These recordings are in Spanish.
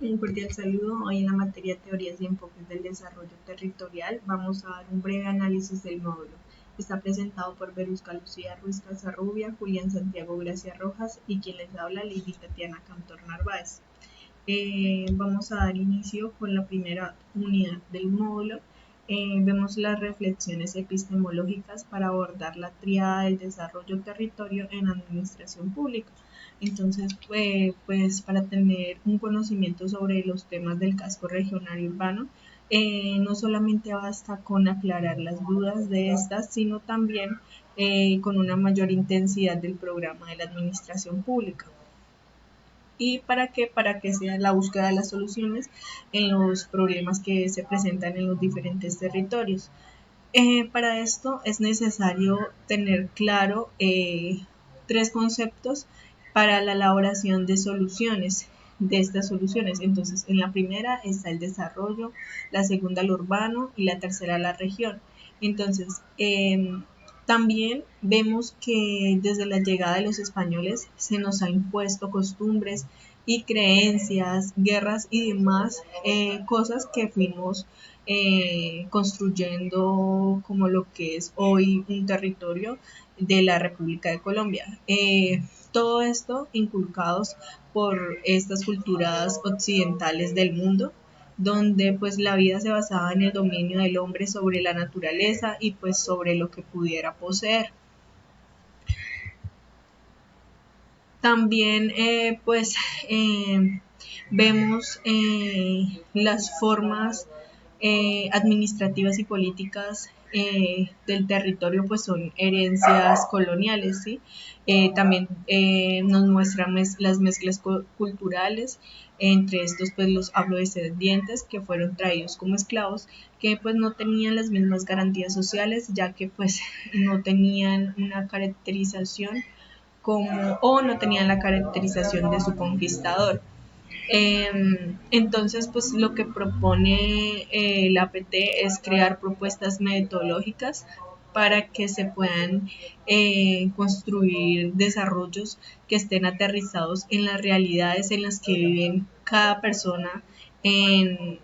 Un cordial saludo. Hoy en la materia Teorías y Enfoques del Desarrollo Territorial vamos a dar un breve análisis del módulo. Está presentado por Verusca Lucía Ruiz Casarrubia, Julián Santiago Gracia Rojas y quien les habla, Lady Tatiana Cantor Narváez. Vamos a dar inicio con la primera unidad del módulo. Vemos las reflexiones epistemológicas para abordar la tríada del desarrollo territorio en administración pública. Entonces, pues para tener un conocimiento sobre los temas del casco regional y urbano, no solamente basta con aclarar las dudas de estas, sino también con una mayor intensidad del programa de la administración pública. ¿Y para qué? Para que sea la búsqueda de las soluciones en los problemas que se presentan en los diferentes territorios. Para esto es necesario tener claro tres conceptos para la elaboración de soluciones, de estas soluciones. Entonces, en la primera está el desarrollo, la segunda el urbano y la tercera la región. Entonces, también vemos que desde la llegada de los españoles se nos ha impuesto costumbres y creencias, guerras y demás cosas que fuimos construyendo como lo que es hoy un territorio de la República de Colombia. Todo esto inculcados por estas culturas occidentales del mundo, donde pues la vida se basaba en el dominio del hombre sobre la naturaleza y pues sobre lo que pudiera poseer. También vemos las formas administrativas y políticas del territorio pues son herencias coloniales, ¿sí? También nos muestran las mezclas culturales, entre estos pues los afrodescendientes que fueron traídos como esclavos, que pues no tenían las mismas garantías sociales, ya que pues no tenían una caracterización como, o no tenían la caracterización de su conquistador. Entonces, pues lo que propone la APT es crear propuestas metodológicas para que se puedan construir desarrollos que estén aterrizados en las realidades en las que viven cada persona en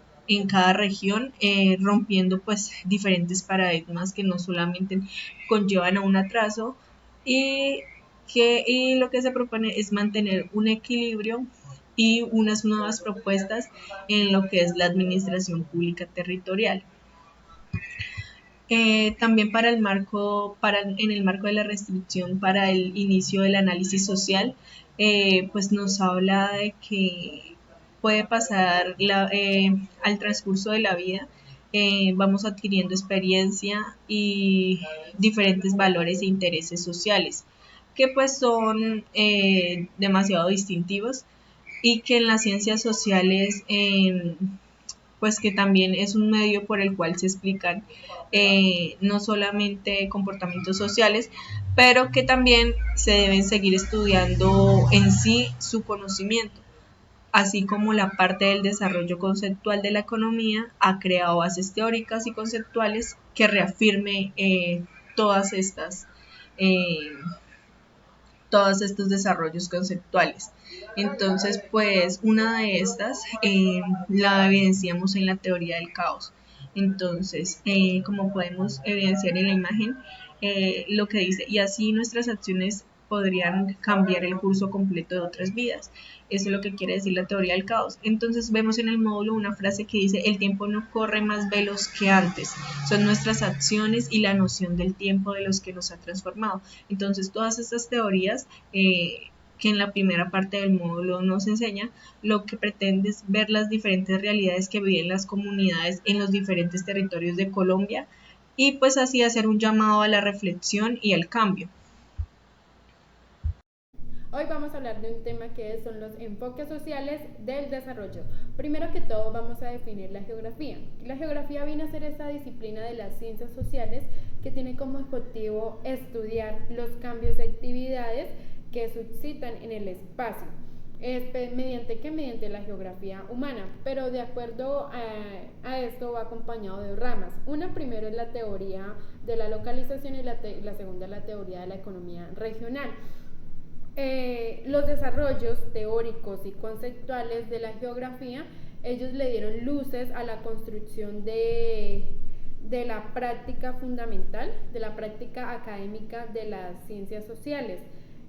cada región, rompiendo pues diferentes paradigmas que no solamente conllevan a un atraso y y lo que se propone es mantener un equilibrio y unas nuevas propuestas en lo que es la administración pública territorial. También en el marco de la restricción para el inicio del análisis social, pues nos habla de que puede pasar al transcurso de la vida, vamos adquiriendo experiencia y diferentes valores e intereses sociales que pues son demasiado distintivos y que en las ciencias sociales pues que también es un medio por el cual se explican no solamente comportamientos sociales, pero que también se deben seguir estudiando en sí su conocimiento, así como la parte del desarrollo conceptual de la economía ha creado bases teóricas y conceptuales que reafirme eh, todos estos desarrollos conceptuales. Entonces, pues una de estas la evidenciamos en la teoría del caos. Entonces, como podemos evidenciar en la imagen, lo que dice, y así nuestras acciones podrían cambiar el curso completo de otras vidas. Eso es lo que quiere decir la teoría del caos. Entonces vemos en el módulo una frase que dice, el tiempo no corre más veloz que antes, son nuestras acciones y la noción del tiempo de los que nos ha transformado. Entonces todas estas teorías que en la primera parte del módulo nos enseña, lo que pretende es ver las diferentes realidades que viven las comunidades en los diferentes territorios de Colombia y pues así hacer un llamado a la reflexión y al cambio. Hoy vamos a hablar de un tema que son los enfoques sociales del desarrollo. Primero que todo vamos a definir la geografía. La geografía viene a ser esa disciplina de las ciencias sociales que tiene como objetivo estudiar los cambios de actividades que suscitan en el espacio. Mediante la geografía humana, pero de acuerdo a esto va acompañado de ramas. Una primero es la teoría de la localización y la segunda la teoría de la economía regional. Los desarrollos teóricos y conceptuales de la geografía, ellos le dieron luces a la construcción de la práctica fundamental, de la práctica académica de las ciencias sociales.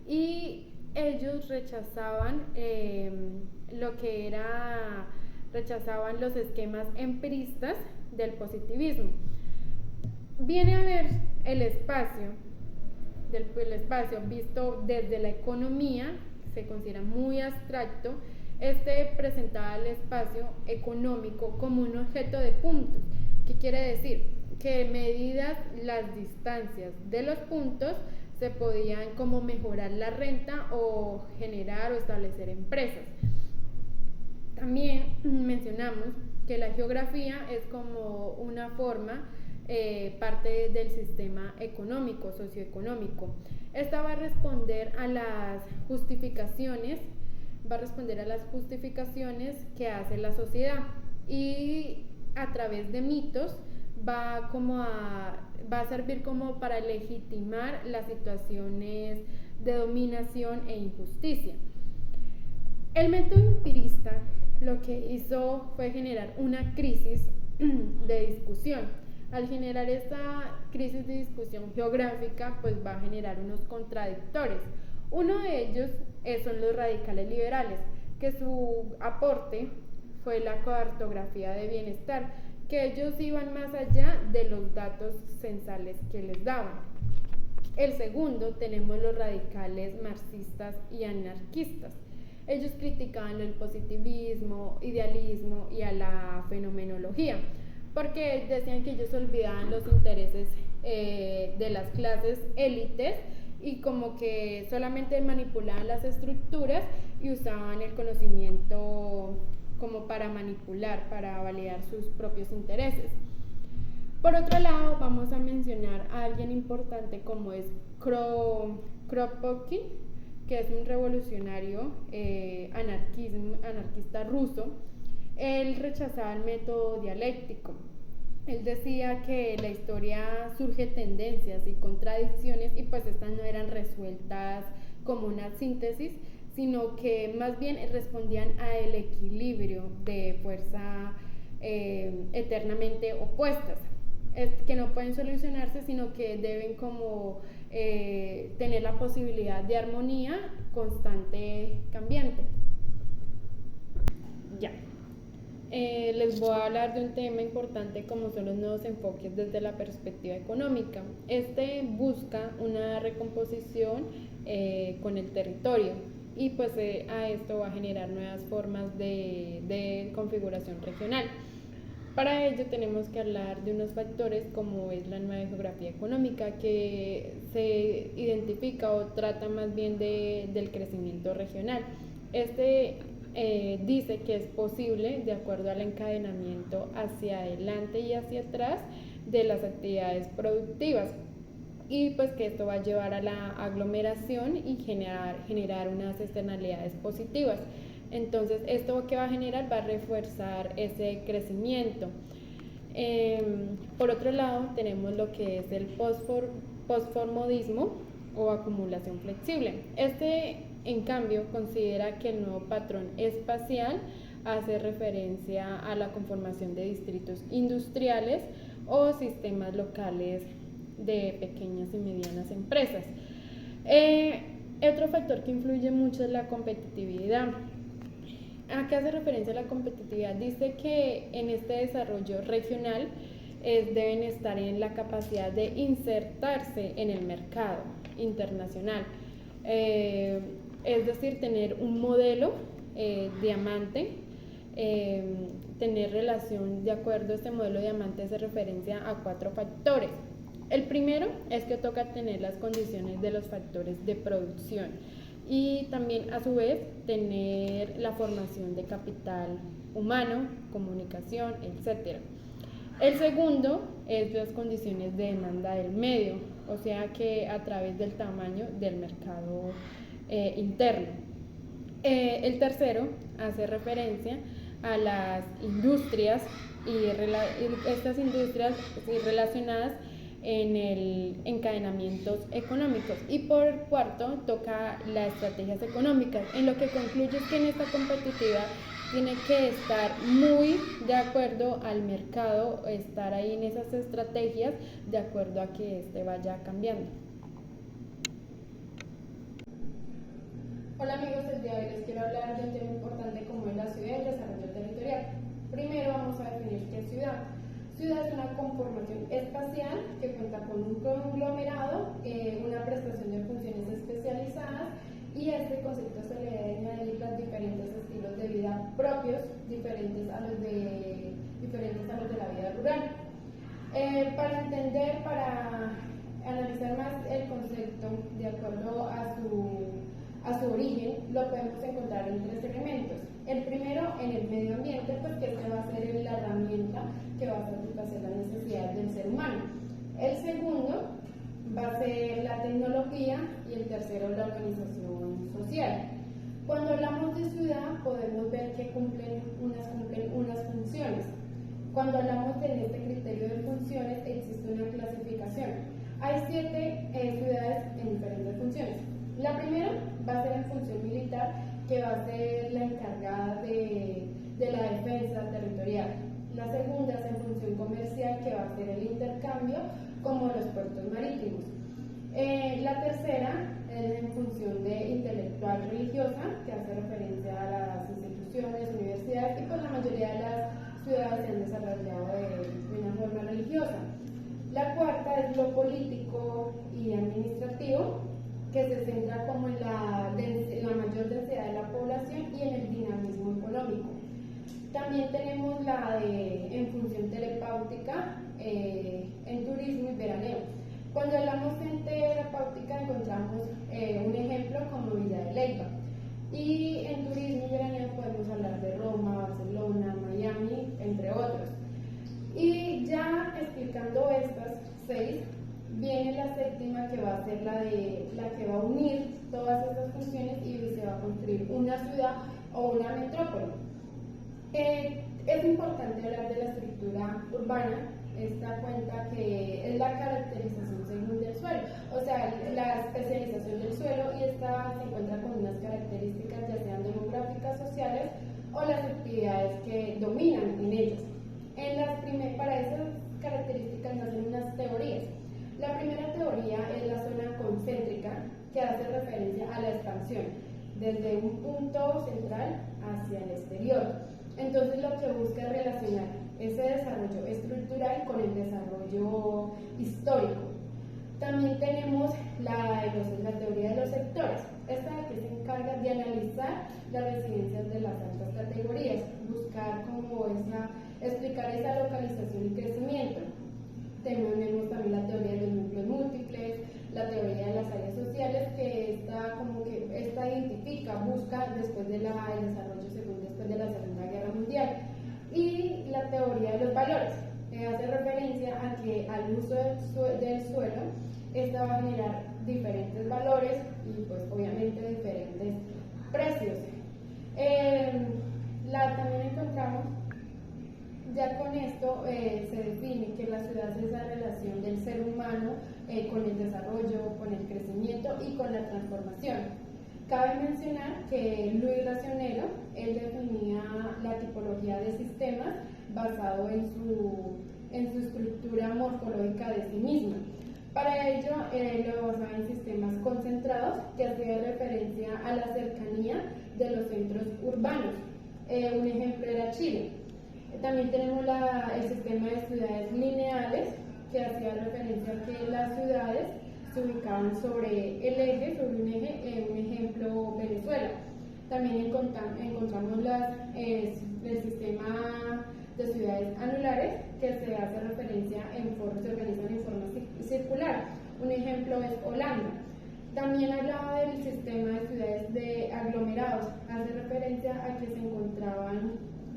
Y ellos rechazaban rechazaban los esquemas empiristas del positivismo. Viene a ver el espacio visto desde la economía, se considera muy abstracto. Presentaba el espacio económico como un objeto de puntos. ¿Qué quiere decir? Que medidas las distancias de los puntos se podían como mejorar la renta o generar o establecer empresas. También mencionamos que la geografía es como una forma, parte del sistema económico, socioeconómico. Esta va a responder a las justificaciones que hace la sociedad, y a través de mitos va a servir como para legitimar las situaciones de dominación e injusticia. El método empirista lo que hizo fue generar una crisis de discusión. Al generar esta crisis de discusión geográfica, pues va a generar unos contradictores. Uno de ellos son los radicales liberales, que su aporte fue la cartografía de bienestar, que ellos iban más allá de los datos censales que les daban. El segundo, tenemos los radicales marxistas y anarquistas. Ellos criticaban el positivismo, idealismo y a la fenomenología, porque decían que ellos olvidaban los intereses de las clases élites y como que solamente manipulaban las estructuras y usaban el conocimiento como para manipular, para validar sus propios intereses. Por otro lado, vamos a mencionar a alguien importante como es Kropotkin, que es un revolucionario anarquista ruso. Él rechazaba el método dialéctico. Él decía que la historia surge tendencias y contradicciones, y pues estas no eran resueltas como una síntesis, sino que más bien respondían al equilibrio de fuerza eternamente opuestas, que no pueden solucionarse, sino que deben como tener la posibilidad de armonía constante, cambiante. Ya. Les voy a hablar de un tema importante como son los nuevos enfoques desde la perspectiva económica. Busca una recomposición con el territorio, y pues a esto va a generar nuevas formas de configuración regional. Para ello tenemos que hablar de unos factores como es la nueva geografía económica, que se identifica o trata más bien del crecimiento regional. Dice que es posible de acuerdo al encadenamiento hacia adelante y hacia atrás de las actividades productivas, y pues que esto va a llevar a la aglomeración y generar unas externalidades positivas. Entonces, ¿esto que va a generar? Va a reforzar ese crecimiento. Por otro lado, tenemos lo que es el postmodismo o acumulación flexible. En cambio, considera que el nuevo patrón espacial hace referencia a la conformación de distritos industriales o sistemas locales de pequeñas y medianas empresas. Otro factor que influye mucho es la competitividad. ¿A qué hace referencia la competitividad? Dice que en este desarrollo regional deben estar en la capacidad de insertarse en el mercado internacional, es decir, tener un modelo diamante, tener relación de acuerdo a este modelo diamante hace referencia a 4 factores. El primero es que toca tener las condiciones de los factores de producción y también a su vez tener la formación de capital humano, comunicación, etc. El segundo es las condiciones de demanda del medio, o sea que a través del tamaño del mercado interno. El tercero hace referencia a las industrias y estas industrias relacionadas en el encadenamientos económicos. Y por cuarto, toca las estrategias económicas, en lo que concluye es que en esta competitividad tiene que estar muy de acuerdo al mercado, estar ahí en esas estrategias de acuerdo a que este vaya cambiando. Hola amigos, el día de hoy les quiero hablar de un tema importante como es la ciudad y el desarrollo territorial. Primero vamos a definir qué es ciudad. Ciudad es una conformación espacial que cuenta con un conglomerado, una prestación de funciones especializadas, y a este concepto se le deben añadir los diferentes estilos de vida propios, diferentes a los de la vida rural. Para analizar más el concepto de acuerdo a su origen, lo podemos encontrar en tres elementos. El primero, en el medio ambiente, pues que este va a ser la herramienta que va a satisfacer las necesidades del ser humano. El segundo va a ser la tecnología y el tercero, la organización social. Cuando hablamos de ciudad, podemos ver que cumplen unas funciones. Cuando hablamos de este criterio de funciones, existe una clasificación. Hay 7 ciudades en diferentes funciones. La primera va a ser en función militar, que va a ser la encargada de la defensa territorial. La segunda es en función comercial, que va a ser el intercambio, como los puertos marítimos. La tercera es en función de intelectual religiosa, que hace referencia a las instituciones, universidades, y pues la mayoría de las ciudades se han desarrollado de una forma religiosa. La cuarta es lo político y administrativo, que se centra como en la mayor densidad de la población y en el dinamismo económico. También tenemos en función terapéutica, en turismo y veraneo. Cuando hablamos en terapéutica encontramos un ejemplo como Villa de Leyva. Y en turismo y veraneo podemos hablar de Roma, Barcelona, Miami, entre otros. Y ya explicando estas 6, viene la séptima, que va a ser la que va a unir todas estas funciones y se va a construir una ciudad o una metrópoli. Es importante hablar de la estructura urbana. Esta cuenta que es la caracterización según del suelo, o sea, la especialización del suelo, y esta se encuentra con unas características ya sean demográficas, sociales o las actividades que dominan en ellas. Para esas características nacen unas teorías. La primera teoría es la zona concéntrica, que hace referencia a la expansión desde un punto central hacia el exterior. Entonces lo que busca es relacionar ese desarrollo estructural con el desarrollo histórico. También tenemos la teoría de los sectores. Esta que se encarga de analizar las residencias de las altas categorías, buscar explicar esa localización y crecimiento. Tenemos también la teoría de los núcleos múltiples, la teoría de las áreas sociales, que esta identifica, busca después del desarrollo después de la Segunda Guerra Mundial. Y la teoría de los valores, que hace referencia a que al uso del suelo, esta va a generar diferentes valores y pues obviamente diferentes precios. También encontramos, ya con esto se define que la ciudad es esa relación del ser humano con el desarrollo, con el crecimiento y con la transformación. Cabe mencionar que Luis Racionero, él definía la tipología de sistemas basado en su estructura morfológica de sí misma. Para ello, lo basaba en sistemas concentrados, que hacía referencia a la cercanía de los centros urbanos. Un ejemplo era Chile. También tenemos el sistema de ciudades lineales, que hacía referencia a que las ciudades se ubicaban sobre un ejemplo Venezuela. También encontramos el sistema de ciudades anulares, que se hace referencia se organizan en forma circular. Un ejemplo es Holanda. También hablaba del sistema de ciudades de aglomerados, hace referencia a que se encontraban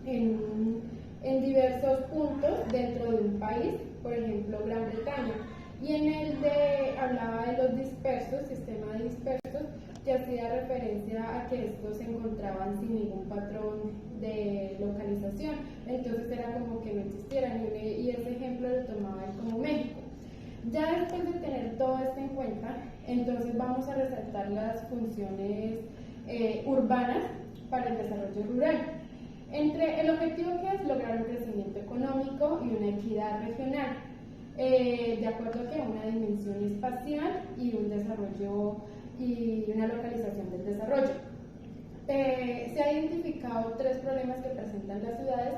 en diversos puntos dentro de un país, por ejemplo Gran Bretaña. Y hablaba de los dispersos, sistema de dispersos, que hacía referencia a que estos se encontraban sin ningún patrón de localización, entonces era como que no existieran, y ese ejemplo lo tomaba él como México. Ya después de tener todo esto en cuenta, entonces vamos a resaltar las funciones urbanas para el desarrollo rural. Entre el objetivo que es lograr un crecimiento económico y una equidad regional, de acuerdo a una dimensión espacial y un desarrollo y una localización del desarrollo. Se ha identificado tres problemas que presentan las ciudades.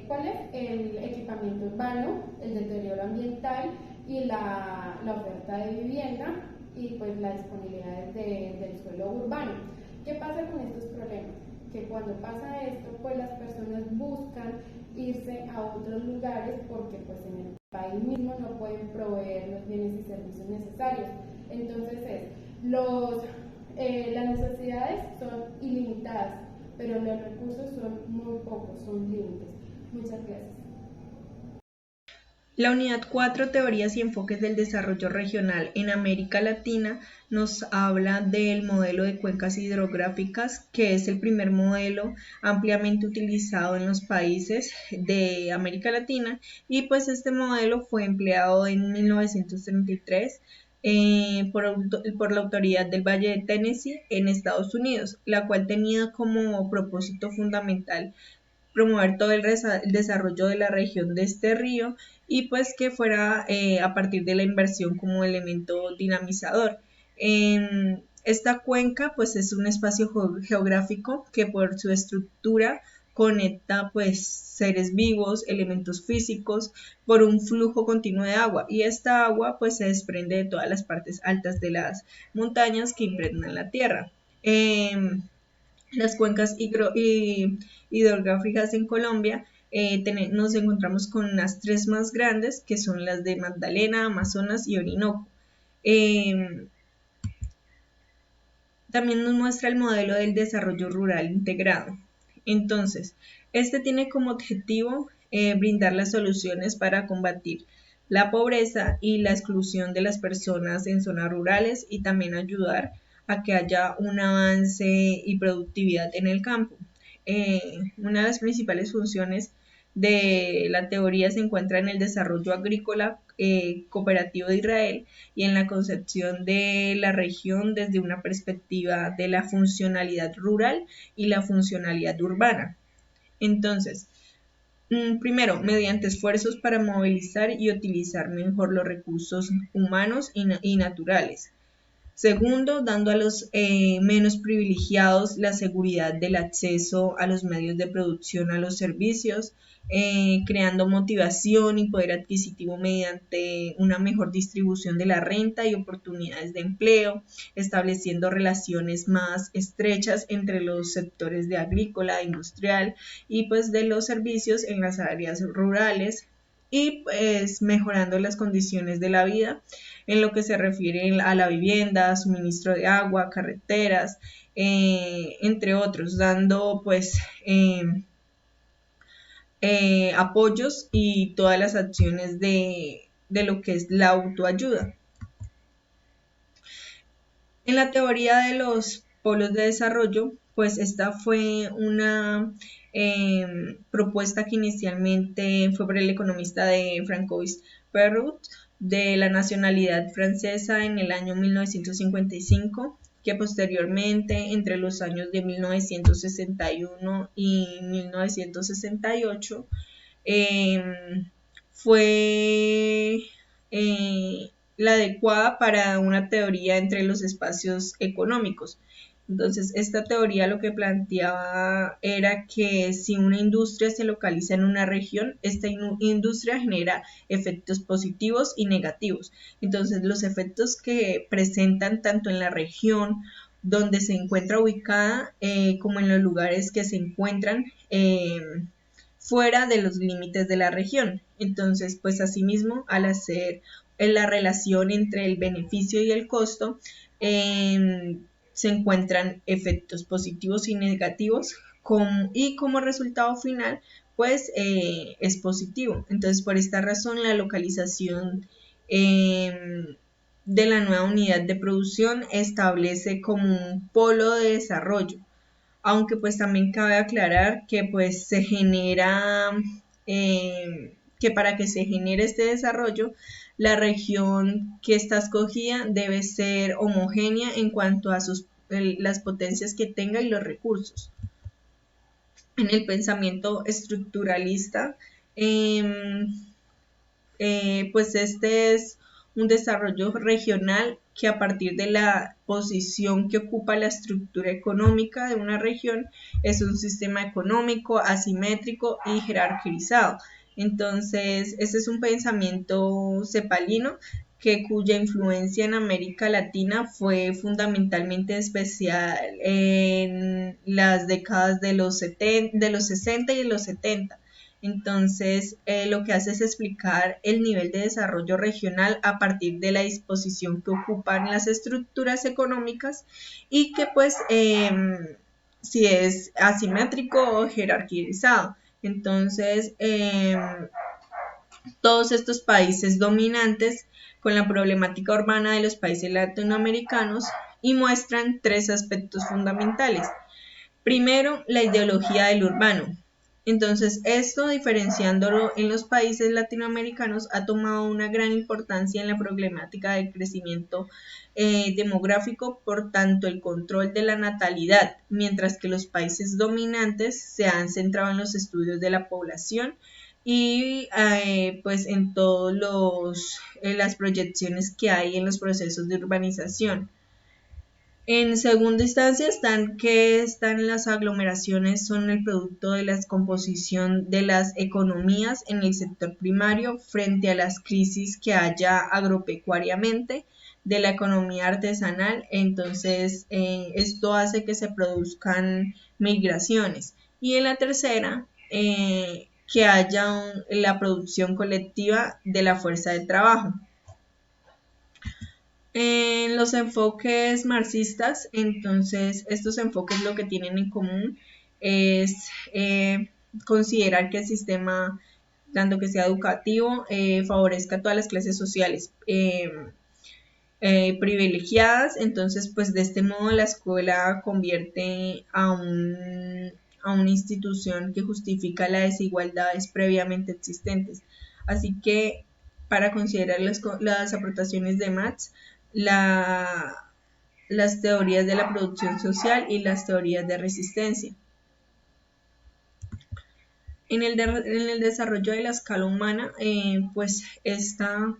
¿Cuál es? El equipamiento urbano, el deterioro ambiental y la oferta de vivienda y pues la disponibilidad del suelo urbano. ¿Qué pasa con estos problemas? Que cuando pasa esto, pues las personas buscan irse a otros lugares porque pues en el país mismo no pueden proveer los bienes y servicios necesarios. Entonces las necesidades son ilimitadas, pero los recursos son muy pocos, son límites. Muchas gracias. La unidad 4, Teorías y enfoques del desarrollo regional en América Latina, nos habla del modelo de cuencas hidrográficas, que es el primer modelo ampliamente utilizado en los países de América Latina, y pues este modelo fue empleado en 1933 por la Autoridad del Valle de Tennessee en Estados Unidos, la cual tenía como propósito fundamental promover todo el desarrollo de la región de este río y pues que fuera a partir de la inversión como elemento dinamizador. Esta cuenca pues es un espacio geográfico que por su estructura conecta pues seres vivos, elementos físicos por un flujo continuo de agua, y esta agua pues se desprende de todas las partes altas de las montañas que impregnan la tierra. Las cuencas hidrográficas en Colombia, nos encontramos con las tres más grandes, que son las de Magdalena, Amazonas y Orinoco. También nos muestra el modelo del desarrollo rural integrado. Entonces, este tiene como objetivo brindar las soluciones para combatir la pobreza y la exclusión de las personas en zonas rurales, y también ayudar a que haya un avance y productividad en el campo. Una de las principales funciones de la teoría se encuentra en el desarrollo agrícola cooperativo de Israel y en la concepción de la región desde una perspectiva de la funcionalidad rural y la funcionalidad urbana. Entonces, primero, mediante esfuerzos para movilizar y utilizar mejor los recursos humanos y naturales. Segundo, dando a los menos privilegiados la seguridad del acceso a los medios de producción, a los servicios, creando motivación y poder adquisitivo mediante una mejor distribución de la renta y oportunidades de empleo, estableciendo relaciones más estrechas entre los sectores de agrícola, industrial y pues de los servicios en las áreas rurales, y pues mejorando las condiciones de la vida en lo que se refiere a la vivienda, suministro de agua, carreteras, entre otros, dando pues apoyos y todas las acciones de lo que es la autoayuda. En la teoría de los polos de desarrollo, pues esta fue una propuesta que inicialmente fue por el economista de Francois Perrault, de la nacionalidad francesa, en el año 1955, que posteriormente, entre los años de 1961 y 1968, fue la adecuada para una teoría entre los espacios económicos. Entonces, esta teoría lo que planteaba era que si una industria se localiza en una región, esta industria genera efectos positivos y negativos. Entonces, los efectos que presentan tanto en la región donde se encuentra ubicada como en los lugares que se encuentran fuera de los límites de la región. Entonces, pues asimismo, al hacer la relación entre el beneficio y el costo, se encuentran efectos positivos y negativos, y como resultado final pues es positivo. Entonces, por esta razón, la localización de la nueva unidad de producción establece como un polo de desarrollo, aunque pues también cabe aclarar que pues se genera que para que se genere este desarrollo, la región que está escogida debe ser homogénea en cuanto a las potencias que tenga y los recursos. En el pensamiento estructuralista, eh, pues este es un desarrollo regional que a partir de la posición que ocupa la estructura económica de una región es un sistema económico asimétrico y jerarquizado. Entonces, ese es un pensamiento cepalino cuya influencia en América Latina fue fundamentalmente especial en las décadas de los 60 y de los 70. Entonces, lo que hace es explicar el nivel de desarrollo regional a partir de la disposición que ocupan las estructuras económicas y que pues si es asimétrico o jerarquizado. Entonces, todos estos países dominantes con la problemática urbana de los países latinoamericanos y muestran tres aspectos fundamentales. Primero, la ideología del urbano. Entonces, esto, diferenciándolo en los países latinoamericanos, ha tomado una gran importancia en la problemática del crecimiento demográfico, por tanto, el control de la natalidad, mientras que los países dominantes se han centrado en los estudios de la población y pues en todas las proyecciones que hay en los procesos de urbanización. En segunda instancia están las aglomeraciones, son el producto de la descomposición de las economías en el sector primario frente a las crisis que haya agropecuariamente de la economía artesanal. Entonces, esto hace que se produzcan migraciones. Y en la tercera, que haya la producción colectiva de la fuerza de trabajo. En los enfoques marxistas, entonces estos enfoques lo que tienen en común es considerar que el sistema, tanto que sea educativo, favorezca a todas las clases sociales privilegiadas. Entonces, pues de este modo la escuela convierte a una institución que justifica las desigualdades previamente existentes. Así que para considerar las aportaciones de Marx, la, las teorías de la producción social y las teorías de resistencia. En el desarrollo de la escala humana, pues esta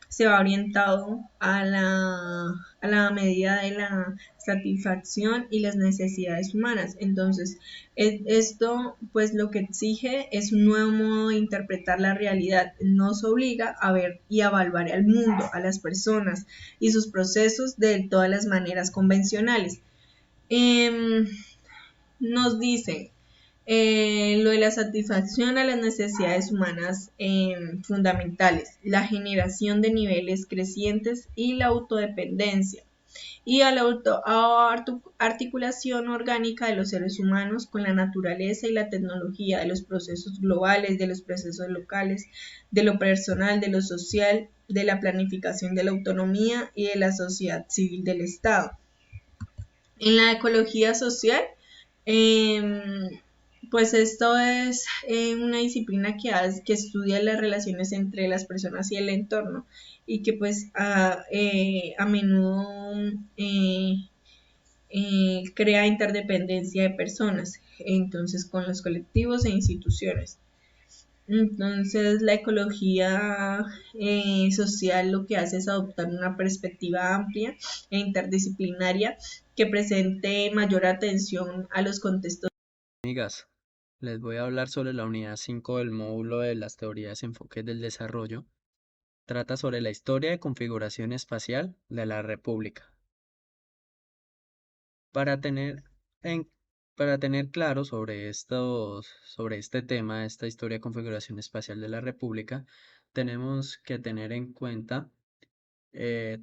se va orientado a la medida de la satisfacción y las necesidades humanas. Entonces, esto pues lo que exige es un nuevo modo de interpretar la realidad. Nos obliga a ver y a evaluar al mundo, a las personas y sus procesos de todas las maneras convencionales. Eh, Nos dice lo de la satisfacción a las necesidades humanas fundamentales, la generación de niveles crecientes y la autodependencia, y a la articulación orgánica de los seres humanos con la naturaleza y la tecnología, de los procesos globales, de los procesos locales, de lo personal, de lo social, de la planificación de la autonomía y de la sociedad civil del Estado. En la ecología social, pues esto es una disciplina que estudia las relaciones entre las personas y el entorno y que pues a menudo crea interdependencia de personas, entonces con los colectivos e instituciones. Entonces, la ecología social lo que hace es adoptar una perspectiva amplia e interdisciplinaria que presente mayor atención a los contextos. Amigas, les voy a hablar sobre la unidad 5 del módulo de las teorías y enfoques del desarrollo. Trata sobre la historia de configuración espacial de la República. Para tener, en- para tener claro sobre este tema, esta historia de configuración espacial de la República, tenemos que tener en cuenta eh,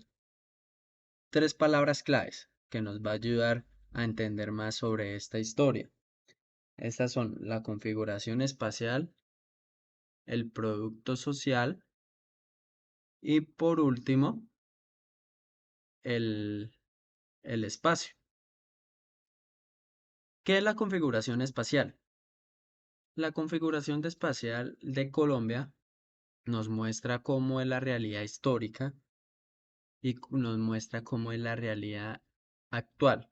tres palabras claves que nos va a ayudar a entender más sobre esta historia. Estas son la configuración espacial, el producto social y por último el, el espacio. ¿Qué es la configuración espacial? La configuración espacial de Colombia nos muestra cómo es la realidad histórica y nos muestra cómo es la realidad actual.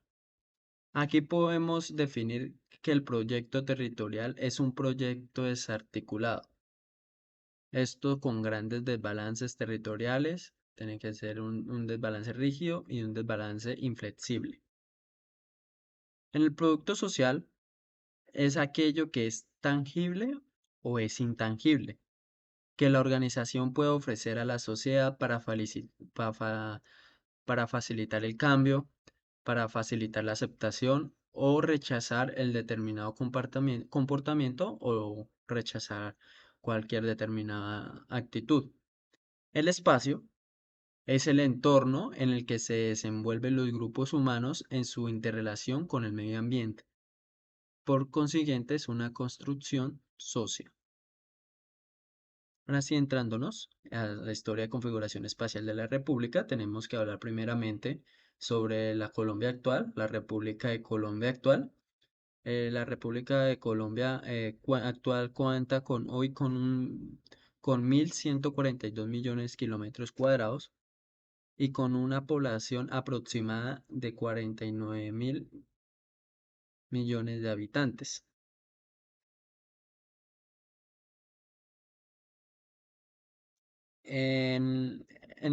Aquí podemos definir que el proyecto territorial es un proyecto desarticulado. Esto con grandes desbalances territoriales, tiene que ser un desbalance rígido y un desbalance inflexible. En el producto social es aquello que es tangible o es intangible, que la organización puede ofrecer a la sociedad para facilitar el cambio, para facilitar la aceptación o rechazar el determinado comportamiento o rechazar cualquier determinada actitud. El espacio es el entorno en el que se desenvuelven los grupos humanos en su interrelación con el medio ambiente. Por consiguiente, es una construcción social. Ahora sí, entrándonos a la historia de configuración espacial de la República, tenemos que hablar primeramente sobre la Colombia actual, la República de Colombia actual. La República de Colombia actual cuenta con 1.142 millones de kilómetros cuadrados y con una población aproximada de 49.000 millones de habitantes. En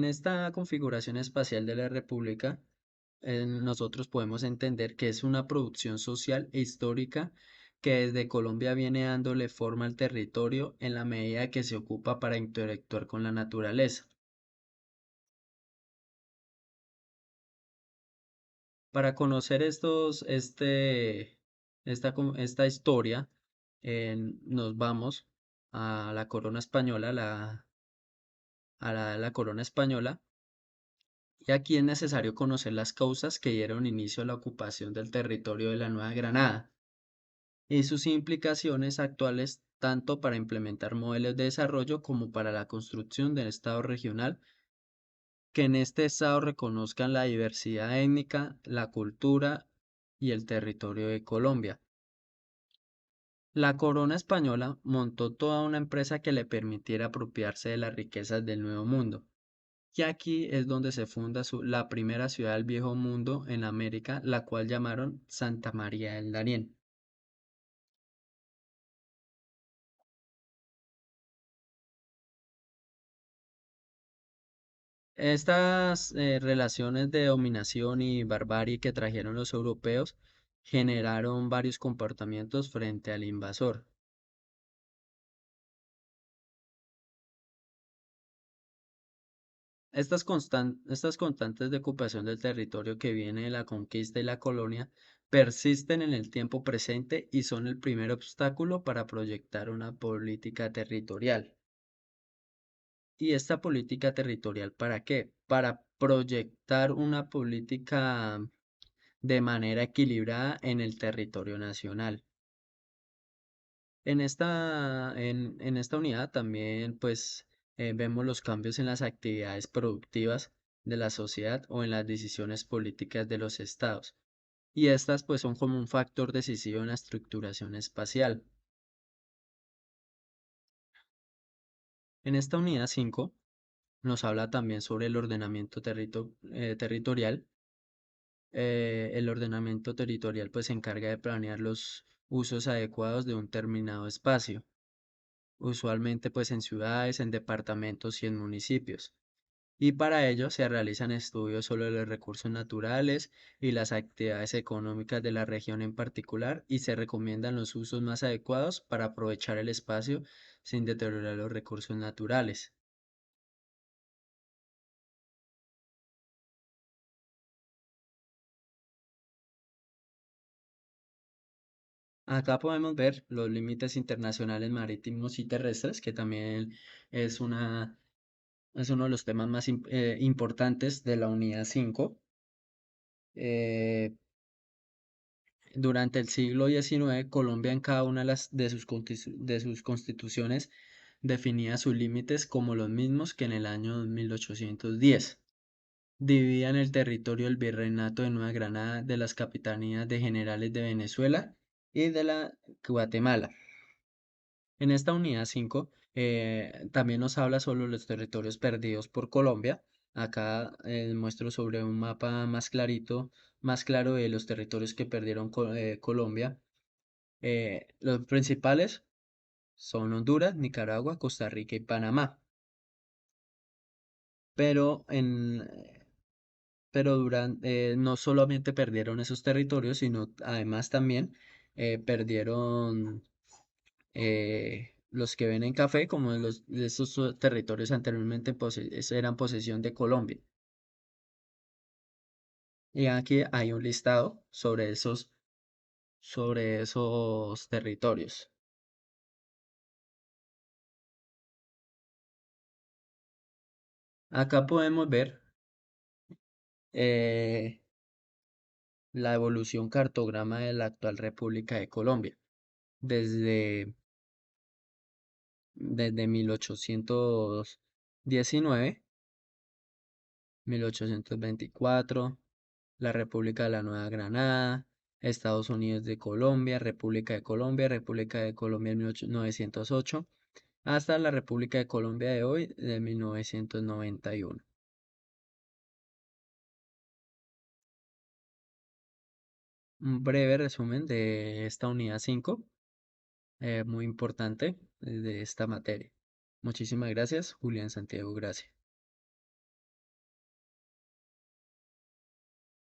esta configuración espacial de la República, nosotros podemos entender que es una producción social e histórica que desde Colombia viene dándole forma al territorio en la medida que se ocupa para interactuar con la naturaleza. Para conocer esta historia, nos vamos a la corona española, a la corona española, y aquí es necesario conocer las causas que dieron inicio a la ocupación del territorio de la Nueva Granada y sus implicaciones actuales tanto para implementar modelos de desarrollo como para la construcción del Estado regional, que en este Estado reconozcan la diversidad étnica, la cultura y el territorio de Colombia. La corona española montó toda una empresa que le permitiera apropiarse de las riquezas del Nuevo Mundo. Y aquí es donde se funda la primera ciudad del Viejo Mundo en América, la cual llamaron Santa María del Darién. Estas relaciones de dominación y barbarie que trajeron los europeos generaron varios comportamientos frente al invasor. Estas constantes de ocupación del territorio que viene de la conquista y la colonia persisten en el tiempo presente y son el primer obstáculo para proyectar una política territorial. ¿Y esta política territorial para qué? Para proyectar una política de manera equilibrada en el territorio nacional. En esta unidad también pues vemos los cambios en las actividades productivas de la sociedad o en las decisiones políticas de los estados. Y estas pues son como un factor decisivo en la estructuración espacial. En esta unidad 5 nos habla también sobre el ordenamiento territorial. El ordenamiento territorial pues se encarga de planear los usos adecuados de un determinado espacio, usualmente pues en ciudades, en departamentos y en municipios. Y para ello se realizan estudios sobre los recursos naturales y las actividades económicas de la región en particular y se recomiendan los usos más adecuados para aprovechar el espacio sin deteriorar los recursos naturales. Acá podemos ver los límites internacionales marítimos y terrestres, que también es es uno de los temas más importantes de la unidad 5. Eh, Durante el siglo XIX, Colombia en cada una de sus constituciones definía sus límites como los mismos que en el año 1810. Dividían el territorio del Virreinato de Nueva Granada de las capitanías de generales de Venezuela y de la Guatemala. En esta unidad 5 también nos habla sobre los territorios perdidos por Colombia. Acá muestro sobre un mapa más clarito, más claro de los territorios que perdieron Colombia. Los principales son Honduras, Nicaragua, Costa Rica y Panamá. Pero no solamente perdieron esos territorios, sino además también perdieron los que ven en café, como de esos territorios anteriormente eran posesión de Colombia. Y aquí hay un listado sobre esos territorios. Acá podemos ver eh, la evolución cartograma de la actual República de Colombia, desde, desde 1819, 1824, la República de la Nueva Granada, Estados Unidos República de Colombia en 1908, hasta la República de Colombia de hoy, de 1991. Un breve resumen de esta unidad 5, muy importante de esta materia. Muchísimas gracias, Julián Santiago, gracias.